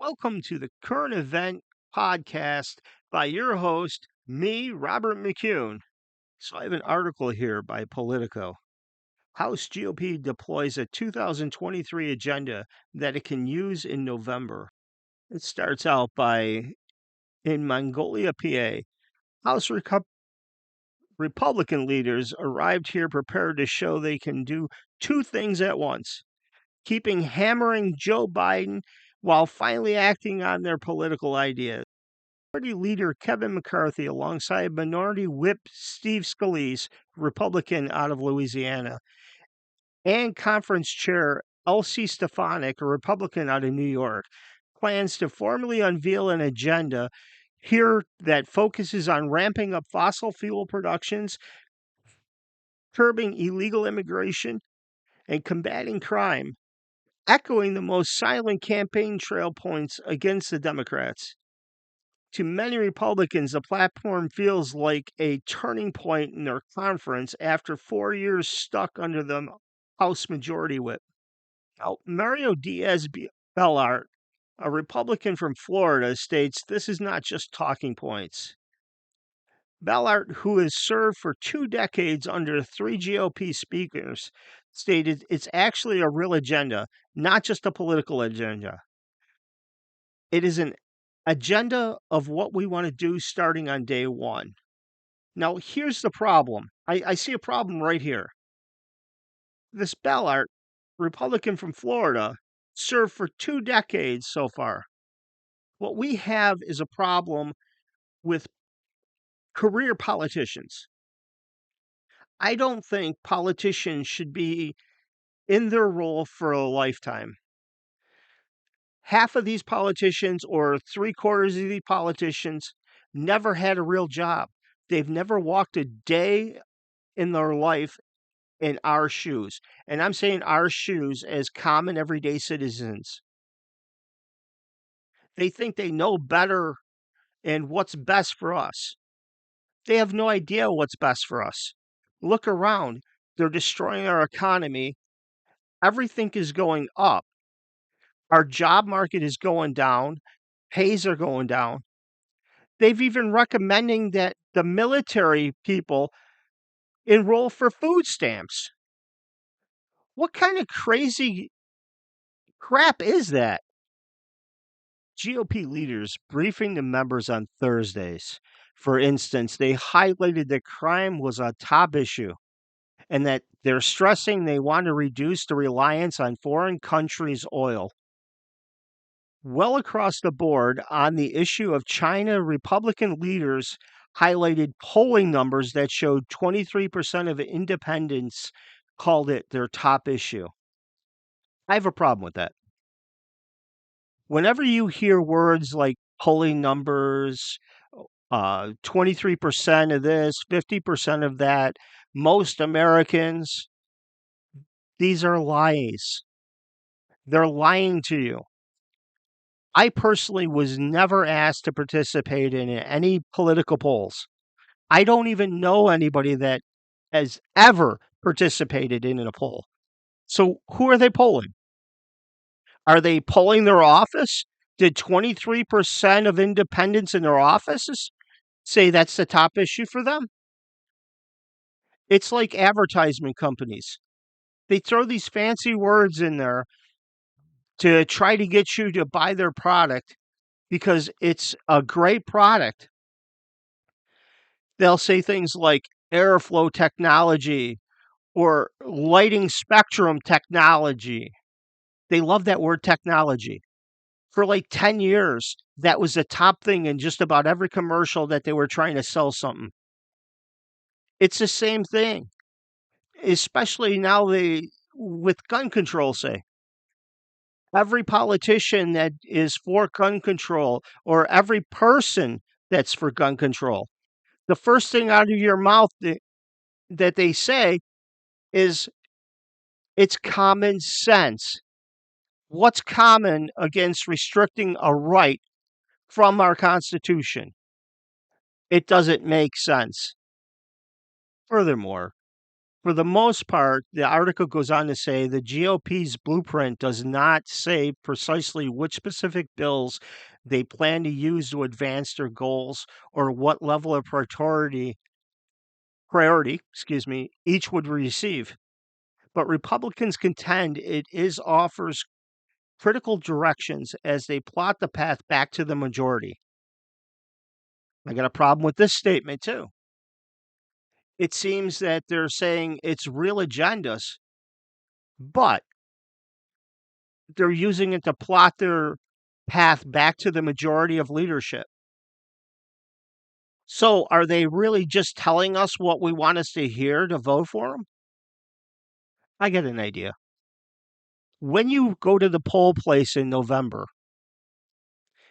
Welcome to the Current Event Podcast by your host, me, Robert McCune. So I have an article here by Politico. House GOP deploys a 2023 agenda that it can use in November. It starts out by in Mongolia, PA, House Republican leaders arrived here prepared to show they can do two things at once, keeping hammering Joe Biden while finally acting on their political ideas. Minority Leader Kevin McCarthy, alongside Minority Whip Steve Scalise, Republican out of Louisiana, and Conference Chair Elsie Stefanik, a Republican out of New York, plans to formally unveil an agenda here that focuses on ramping up fossil fuel productions, curbing illegal immigration, and combating crime, echoing the most silent campaign trail points against the Democrats. To many Republicans, the platform feels like a turning point in their conference after 4 years stuck under the House Majority Whip. Now, Mario Diaz-Balart, a Republican from Florida, states this is not just talking points. Ballard, who has served for 2 decades under 3 GOP speakers, stated it's actually a real agenda, not just a political agenda. It is an agenda of what we want to do starting on day one. Now, here's the problem. I see a problem right here. This Ballard, Republican from Florida, served for 2 decades so far. What we have is a problem with career politicians. I don't think politicians should be in their role for a lifetime. Half of these politicians, or 3/4 of these politicians, never had a real job. They've never walked a day in their life in our shoes. And I'm saying our shoes as common everyday citizens. They think they know better and what's best for us. They have no idea what's best for us. Look around. They're destroying our economy. Everything is going up. Our job market is going down. Pays are going down. They've even recommending that the military people enroll for food stamps. What kind of crazy crap is that? GOP leaders briefing the members on Thursdays. For instance, they highlighted that crime was a top issue and that they're stressing they want to reduce the reliance on foreign countries' oil. Well across the board on the issue of China, Republican leaders highlighted polling numbers that showed 23% of independents called it their top issue. I have a problem with that. Whenever you hear words like polling numbers, 23% of this, 50% of that, most Americans, these are lies. They're lying to you. I personally was never asked to participate in any political polls. I don't even know anybody that has ever participated in a poll. So who are they polling? Are they polling their office? Did 23% of independents in their offices say that's the top issue for them? It's like advertisement companies. They throw these fancy words in there to try to get you to buy their product because it's a great product. They'll say things like airflow technology or lighting spectrum technology. They love that word technology. For like 10 years, that was the top thing in just about every commercial that they were trying to sell something. It's the same thing, especially now with gun control, say. Every politician that is for gun control or every person that's for gun control, the first thing out of your mouth that they say is it's common sense. What's common against restricting a right from our Constitution? It doesn't make sense. Furthermore, For the most part, the article goes on to say the GOP's blueprint does not say precisely which specific bills they plan to use to advance their goals or what level of priority, each would receive. But Republicans contend it is offers critical directions as they plot the path back to the majority. I got a problem with this statement too. It seems that they're saying it's real agendas, but they're using it to plot their path back to the majority of leadership. So are they really just telling us what we want us to hear to vote for them? I get an idea. When you go to the poll place in November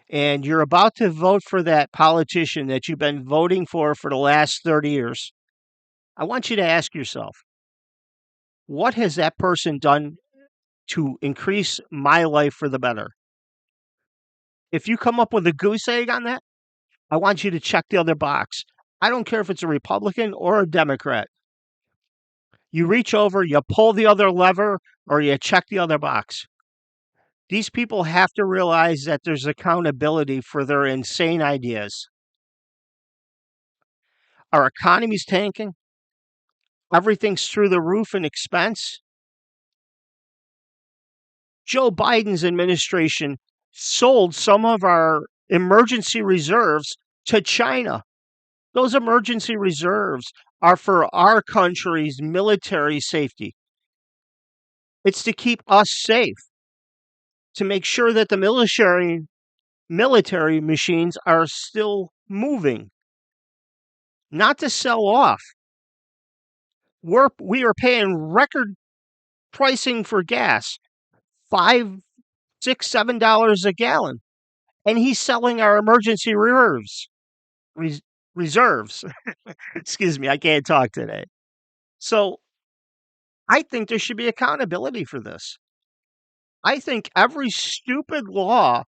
and you're about to vote for that politician that you've been voting for the last 30 years, I want you to ask yourself, what has that person done to increase my life for the better? If you come up with a goose egg on that, I want you to check the other box. I don't care if it's a Republican or a Democrat. You reach over, you pull the other lever, or you check the other box. These people have to realize that there's accountability for their insane ideas. Our economy's tanking. Everything's through the roof in expense. Joe Biden's administration sold some of our emergency reserves to China. Those emergency reserves are for our country's military safety. It's to keep us safe, to make sure that the military machines are still moving, not to sell off. We are paying record pricing for gas, $5, $6, $7 a gallon, and he's selling our emergency reserves. Excuse me, I can't talk today. So I think there should be accountability for this. I think every stupid law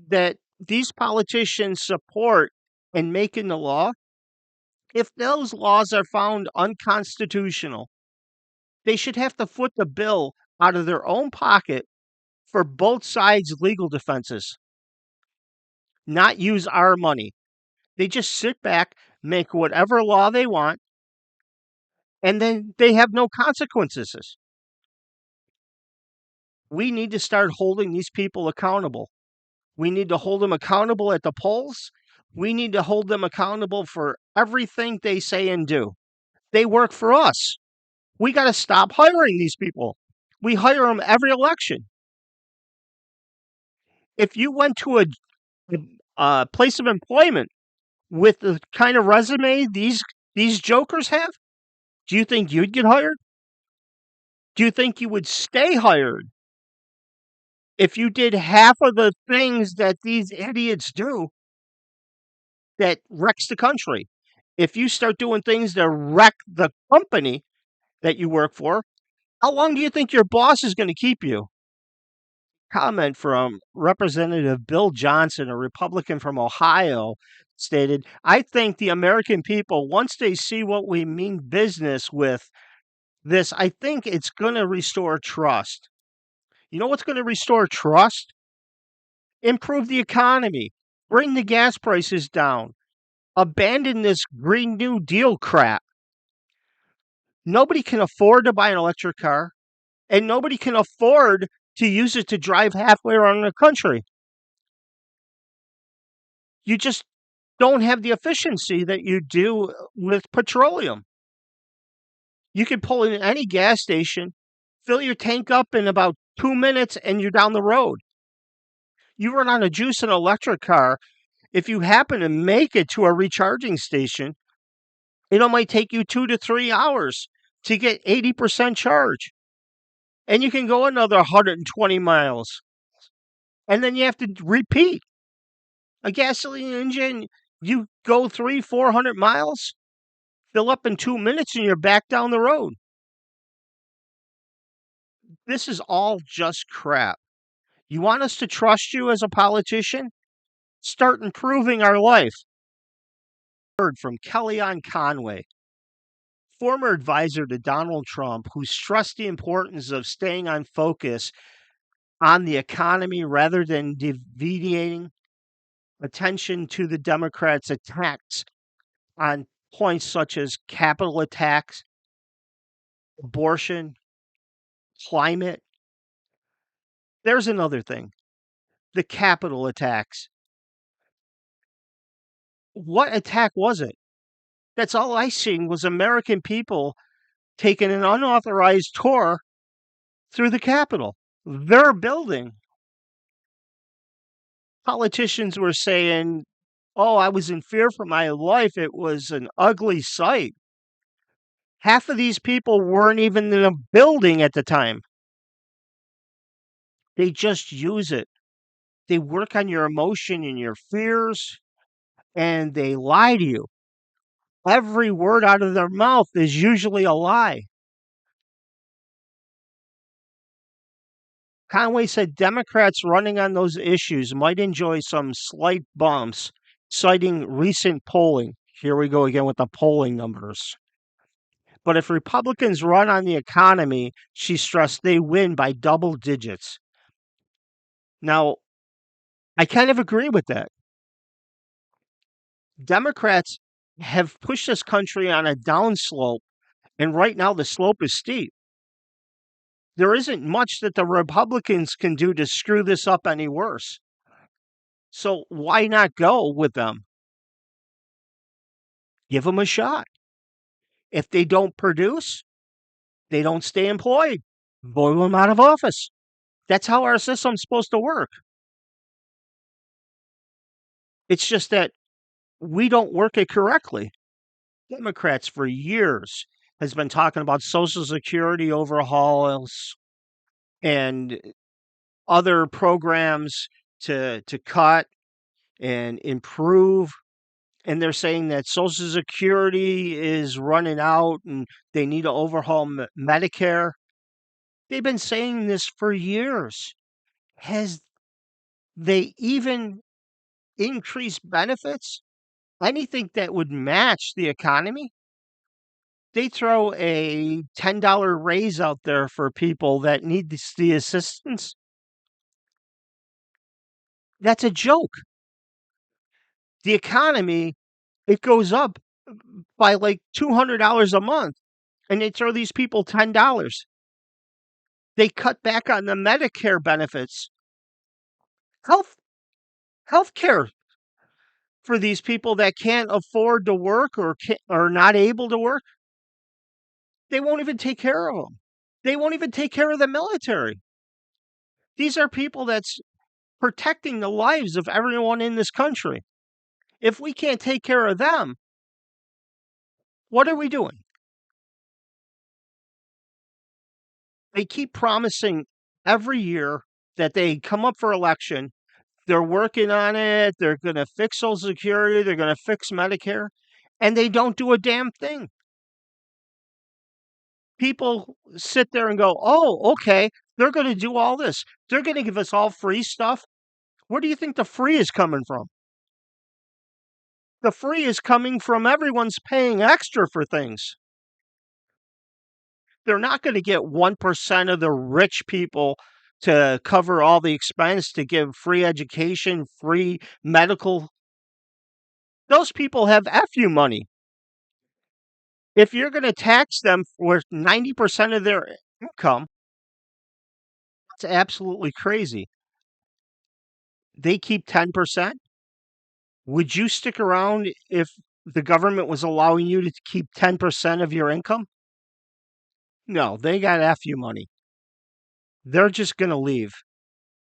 that these politicians support and make into law, if those laws are found unconstitutional, they should have to foot the bill out of their own pocket for both sides' legal defenses, not use our money. They just sit back, make whatever law they want, and then they have no consequences. We need to start holding these people accountable. We need to hold them accountable at the polls. We need to hold them accountable for everything they say and do. They work for us. We got to stop hiring these people. We hire them every election. If you went to a place of employment with the kind of resume these jokers have, do you think you'd get hired? Do you think you would stay hired if you did half of the things that these idiots do that wrecks the country? If you start doing things that wreck the company that you work for, how long do you think your boss is going to keep you? Comment from Representative Bill Johnson, a Republican from Ohio, stated, I think the American people, once they see what we mean business with this, I think it's going to restore trust. You know what's going to restore trust? Improve the economy, bring the gas prices down, abandon this Green New Deal crap. Nobody can afford to buy an electric car, and nobody can afford to use it to drive halfway around the country. You just don't have the efficiency that you do with petroleum. You can pull in any gas station, fill your tank up in about 2 minutes, and you're down the road. You run on a juice and electric car. If you happen to make it to a recharging station, it might take you 2 to 3 hours to get 80% charge. And you can go another 120 miles. And then you have to repeat. A gasoline engine, you go 300-400 miles, fill up in 2 minutes, and you're back down the road. This is all just crap. You want us to trust you as a politician? Start improving our life. Heard from Kellyanne Conway. former advisor to Donald Trump, who stressed the importance of staying on focus on the economy rather than deviating attention to the Democrats' attacks on points such as capital attacks, abortion, climate. There's another thing, the capital attacks. What attack was it? That's all I seen was American people taking an unauthorized tour through the Capitol, their building. Politicians were saying, oh, I was in fear for my life. It was an ugly sight. Half of these people weren't even in a building at the time. They just use it. They work on your emotion and your fears, and they lie to you. Every word out of their mouth is usually a lie. Conway said Democrats running on those issues might enjoy some slight bumps, citing recent polling. Here we go again with the polling numbers. But if Republicans run on the economy, she stressed they win by double digits. Now, I kind of agree with that. Democrats have pushed this country on a downslope, and right now the slope is steep. There isn't much that the Republicans can do to screw this up any worse. So why not go with them? Give them a shot. If they don't produce, they don't stay employed. Vote them out of office. That's how our system's supposed to work. It's just that we don't work it correctly. Democrats for years has been talking about Social Security overhauls and other programs to cut and improve. And they're saying that Social Security is running out and they need to overhaul Medicare. They've been saying this for years. Has they even increased benefits? Anything that would match the economy? They throw a $10 raise out there for people that need the assistance. That's a joke. The economy, it goes up by like $200 a month, and they throw these people $10. They cut back on the Medicare benefits. Health care for these people that can't afford to work or are not able to work. They won't even take care of them. They won't even take care of the military. These are people that's protecting the lives of everyone in this country. If we can't take care of them, what are we doing? They keep promising every year that they come up for election. They're working on it. They're going to fix Social Security. They're going to fix Medicare. And they don't do a damn thing. People sit there and go, oh, okay, they're going to do all this. They're going to give us all free stuff. Where do you think the free is coming from? The free is coming from everyone's paying extra for things. They're not going to get 1% of the rich people to cover all the expense to give free education, free medical. Those people have FU money. If you're going to tax them for 90% of their income, that's absolutely crazy. They keep 10%. Would you stick around if the government was allowing you to keep 10% of your income? No, they got FU money. They're just going to leave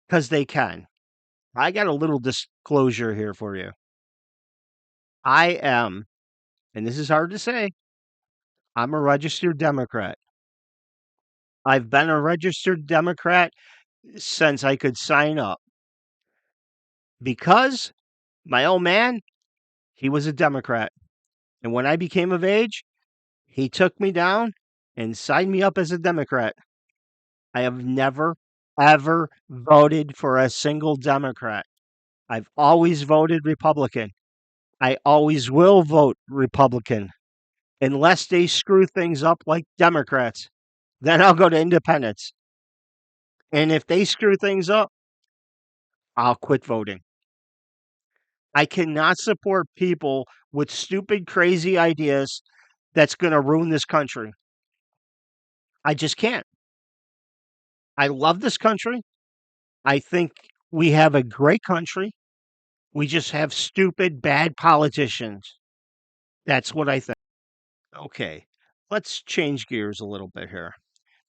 because they can. I got a little disclosure here for you. I am, and this is hard to say, I'm a registered Democrat. I've been a registered Democrat since I could sign up because my old man, he was a Democrat. And when I became of age, he took me down and signed me up as a Democrat. I have never, ever voted for a single Democrat. I've always voted Republican. I always will vote Republican. unless they screw things up like Democrats. Then I'll go to independents. And if they screw things up, I'll quit voting. I cannot support people with stupid, crazy ideas that's going to ruin this country. I just can't. I love this country. I think we have a great country. We just have stupid, bad politicians. That's what I think. Okay, let's change gears a little bit here.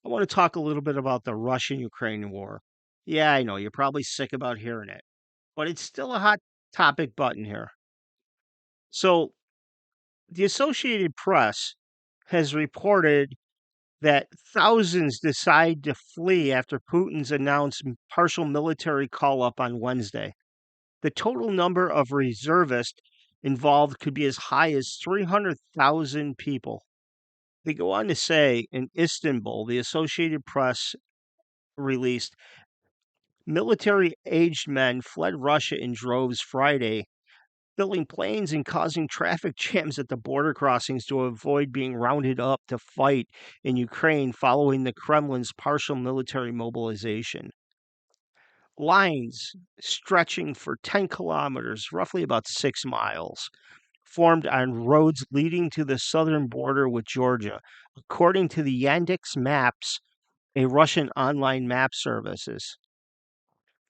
I want to talk a little bit about the Russian Ukraine war. Yeah, I know you're probably sick about hearing it, but it's still a hot topic button here. So, the Associated Press has reported that thousands decide to flee after Putin's announced partial military call up on Wednesday. The total number of reservists involved could be as high as 300,000 people. They go on to say in Istanbul, the Associated Press released military aged men fled Russia in droves Friday, filling planes and causing traffic jams at the border crossings to avoid being rounded up to fight in Ukraine following the Kremlin's partial military mobilization. Lines stretching for 10 kilometers, roughly about 6 miles, formed on roads leading to the southern border with Georgia, according to the Yandex Maps, a Russian online map services.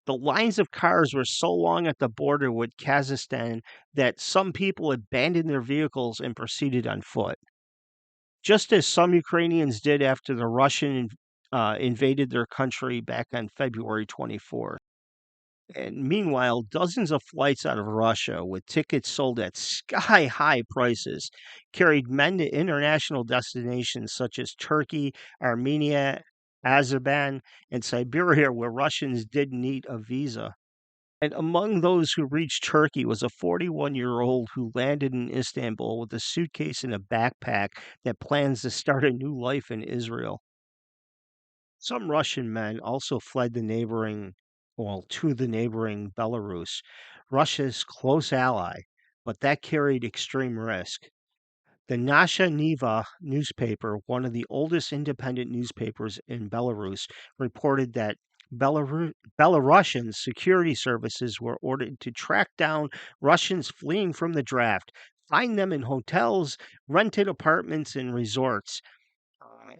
The lines of cars were so long at the border with Kazakhstan that some people abandoned their vehicles and proceeded on foot, just as some Ukrainians did after the Russian invaded their country back on February 24th. And meanwhile, dozens of flights out of Russia with tickets sold at sky high prices carried men to international destinations such as Turkey, Armenia, Azerbaijan, and Siberia, where Russians didn't need a visa. And among those who reached Turkey was a 41-year-old who landed in Istanbul with a suitcase and a backpack that plans to start a new life in Israel. Some Russian men also fled to the neighboring Belarus, Russia's close ally, but that carried extreme risk. The Nasha Niva newspaper, one of the oldest independent newspapers in Belarus, reported that Belarusian security services were ordered to track down Russians fleeing from the draft, find them in hotels, rented apartments, and resorts,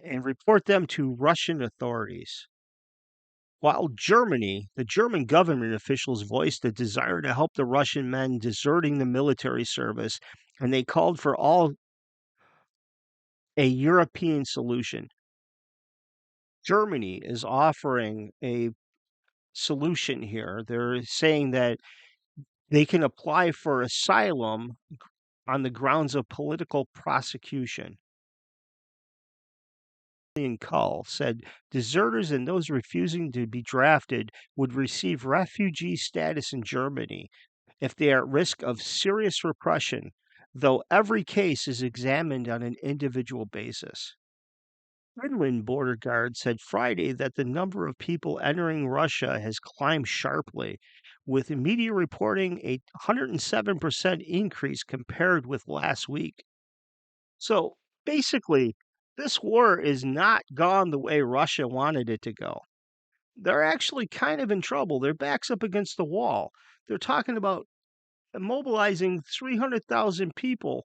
and report them to Russian authorities. While the German government officials voiced a desire to help the Russian men deserting the military service, and they called for a European solution. Germany is offering a solution here. They're saying that they can apply for asylum on the grounds of political prosecution. Cull said deserters and those refusing to be drafted would receive refugee status in Germany if they are at risk of serious repression, though every case is examined on an individual basis. Finland border guard said Friday that the number of people entering Russia has climbed sharply, with media reporting a 107% increase compared with last week. So basically, this war is not gone the way Russia wanted it to go. They're actually kind of in trouble. Their back's up against the wall. They're talking about mobilizing 300,000 people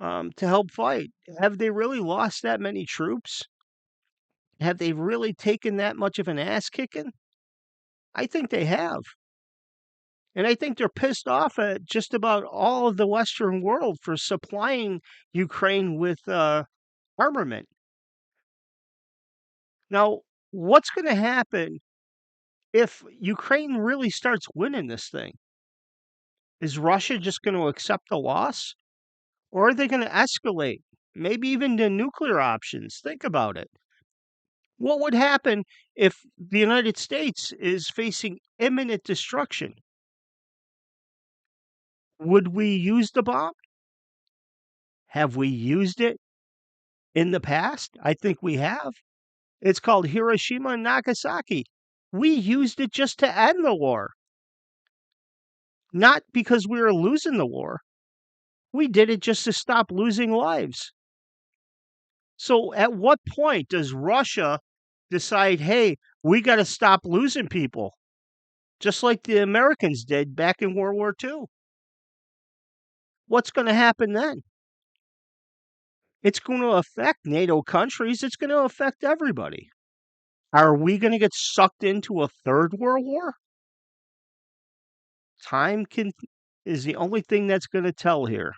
to help fight. Have they really lost that many troops? Have they really taken that much of an ass kicking? I think they have. And I think they're pissed off at just about all of the Western world for supplying Ukraine with armament. Now, what's going to happen if Ukraine really starts winning this thing? Is Russia just going to accept the loss? Or are they going to escalate? Maybe even to nuclear options. Think about it. What would happen if the United States is facing imminent destruction? Would we use the bomb? Have we used it in the past? I think we have. It's called Hiroshima and Nagasaki. We used it just to end the war, not because we were losing the war. We did it just to stop losing lives. So at what point does Russia decide, hey, we got to stop losing people, just like the Americans did back in World War II? What's going to happen then? It's going to affect NATO countries. It's going to affect everybody. Are we going to get sucked into a third world war? Time is the only thing that's going to tell here.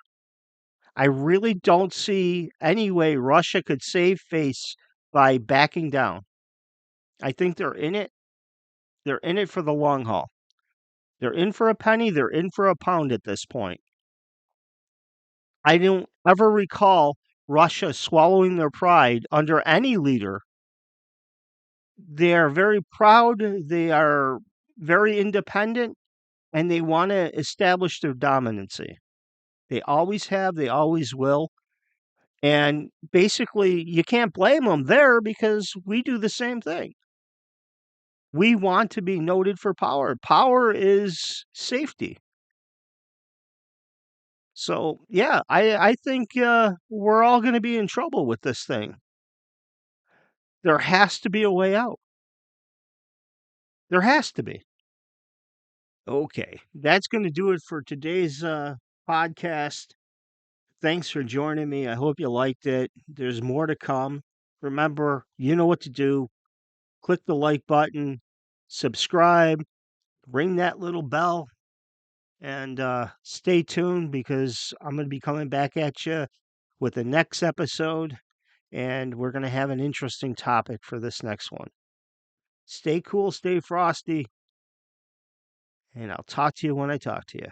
I really don't see any way Russia could save face by backing down. I think they're in it. They're in it for the long haul. They're in for a penny. They're in for a pound at this point. I don't ever recall Russia swallowing their pride under any leader. They are very proud. They are very independent, and they want to establish their dominancy. They always have. They always will. And basically, you can't blame them there because we do the same thing. We want to be noted for power. Power is safety. So, yeah, I think we're all going to be in trouble with this thing. There has to be a way out. There has to be. Okay, that's going to do it for today's podcast. Thanks for joining me. I hope you liked it. There's more to come. Remember, you know what to do. Click the like button, subscribe, ring that little bell, and stay tuned because I'm going to be coming back at you with the next episode, and we're going to have an interesting topic for this next one. Stay cool, stay frosty, and I'll talk to you when I talk to you.